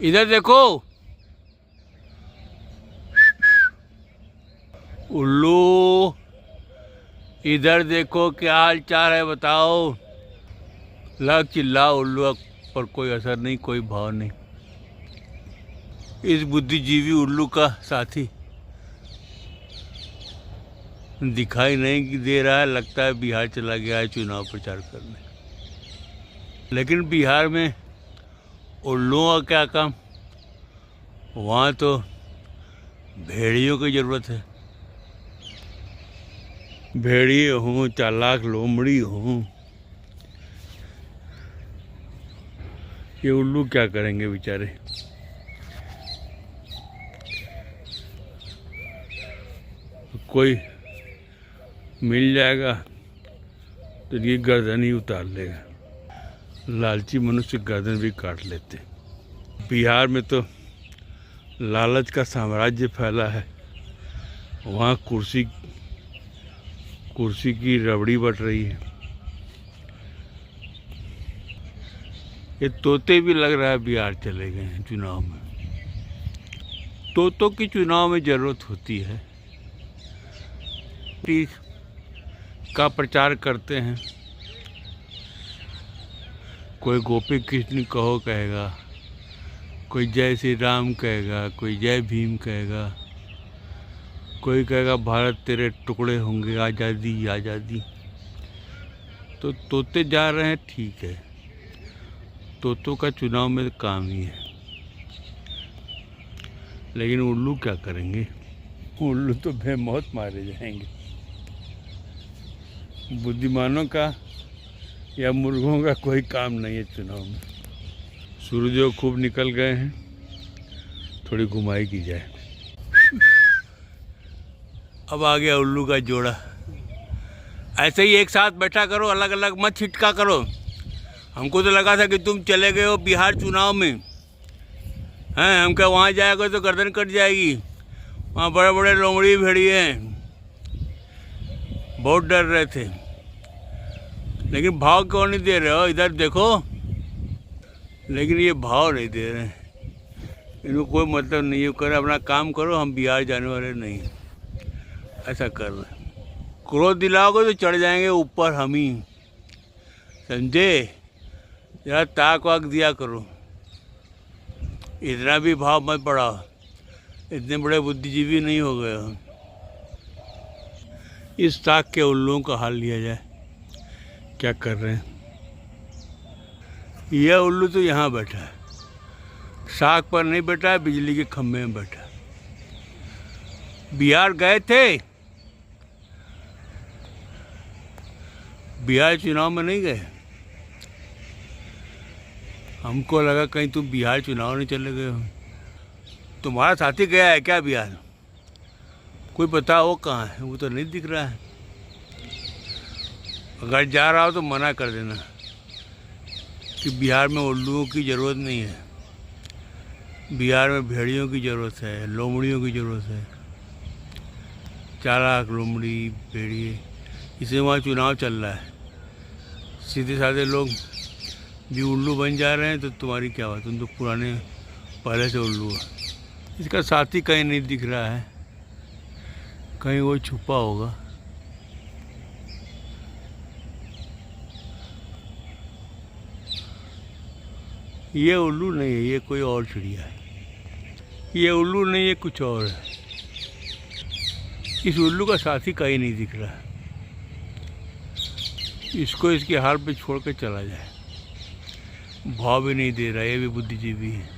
इधर देखो उल्लू, इधर देखो क्या हाल चाल है बताओ। लग चिल्ला उल्लू पर कोई असर नहीं, कोई भाव नहीं। इस बुद्धिजीवी उल्लू का साथी दिखाई नहीं दे रहा है, लगता है बिहार चला गया है चुनाव प्रचार करने। लेकिन बिहार में उल्लुओं का क्या काम, वहाँ तो भेड़ियों की ज़रूरत है। भेड़िए हों चालाक लोमड़ी हों, ये उल्लू क्या करेंगे बेचारे। कोई मिल जाएगा तो ये गर्दन ही उतार लेगा। लालची मनुष्य गर्दन भी काट लेते। बिहार में तो लालच का साम्राज्य फैला है। वहाँ कुर्सी की रबड़ी बट रही है। ये तोते भी लग रहा है बिहार चले गए हैं चुनाव में। तोतों की चुनाव में ज़रूरत होती है, का प्रचार करते हैं। कोई गोपी कृष्ण कहो कहेगा, कोई जय श्री राम कहेगा, कोई जय भीम कहेगा, कोई कहेगा भारत तेरे टुकड़े होंगे, आज़ादी आज़ादी। तो तोते जा रहे हैं, ठीक है, तोतों का चुनाव में काम ही है। लेकिन उल्लू क्या करेंगे, उल्लू तो बेमौत मारे जाएंगे। बुद्धिमानों का या मुर्गों का कोई काम नहीं है चुनाव में। सूर्यदेव खूब निकल गए हैं, थोड़ी घुमाई की जाए। अब आ गया उल्लू का जोड़ा। ऐसे ही एक साथ बैठा करो, अलग अलग मत छिटका करो। हमको तो लगा था कि तुम चले गए हो बिहार चुनाव में, हैं हम क्या वहाँ जाएगा तो गर्दन कट जाएगी। वहाँ बड़े बड़े लोमड़ी भेड़िए हैं, बहुत डर रहे थे। लेकिन भाव क्यों नहीं दे रहे हो, इधर देखो। लेकिन ये भाव नहीं दे रहे हैं, इनको कोई मतलब नहीं है। कर अपना काम करो, हम बिहार जाने वाले नहीं, ऐसा कर रहे हैं। क्रोध दिलाओगे तो चढ़ जाएंगे ऊपर हम ही, समझे। जरा ताक वाक दिया करो, इतना भी भाव मत बढ़ाओ, इतने बड़े बुद्धिजीवी नहीं हो गए हो। इस ताक के उल्लुओं का हाल लिया जाए, क्या कर रहे हैं। यह उल्लू तो यहाँ बैठा है, साग पर नहीं बैठा है, बिजली के खम्भे में बैठा है। बिहार गए थे, बिहार चुनाव में नहीं गए। हमको लगा कहीं तुम बिहार चुनाव नहीं चले गए हो। तुम्हारा साथी गया है क्या बिहार, कोई पता वो कहाँ है, वो तो नहीं दिख रहा है। अगर जा रहा हो तो मना कर देना कि बिहार में उल्लुओं की ज़रूरत नहीं है, बिहार में भेड़ियों की ज़रूरत है, लोमड़ियों की ज़रूरत है। चालाक लोमड़ी भेड़िए, इसे वहाँ चुनाव चल रहा है। सीधे साधे लोग भी उल्लू बन जा रहे हैं, तो तुम्हारी क्या बात, तुम तो पुराने पहले से उल्लू है। इसका साथी कहीं नहीं दिख रहा है, कहीं वो छुपा होगा। ये उल्लू नहीं है, ये कोई और चिड़िया है। ये उल्लू नहीं है, कुछ और है। इस उल्लू का साथी कहीं नहीं दिख रहा है। इसको इसके हाल पे छोड़ के चला जाए। भाव भी नहीं दे रहा, ये भी बुद्धिजीवी है।